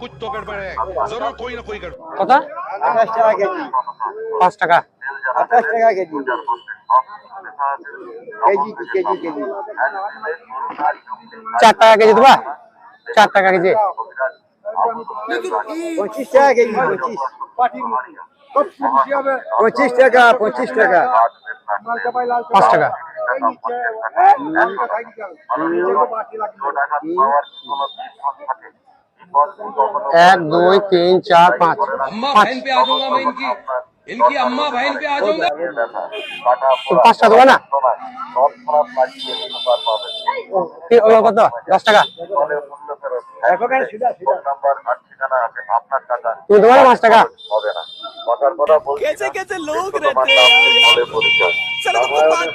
कुछ तो गड़बड़ है, जरूर कोई ना कोई गड़बड़। कत 28 টাকা কেজি 5 টাকা 28 টাকা কেজি কেজি কেজি 4 টাকা কেজি দেবা 4 টাকা কেজি 25 টাকা কেজি 25 টাকা 25 টাকা 5 টাকা 1 2 3 4 5 अम्मा बहन पे आ जाऊंगा मैं इनकी अम्मा बहन पे आ जाऊंगा। তো 5 টাকা দেবা না কি হলো কত 10 টাকা তুমি দেবা না 5 টাকা कैसे कैसे लोग रहते हैं यार,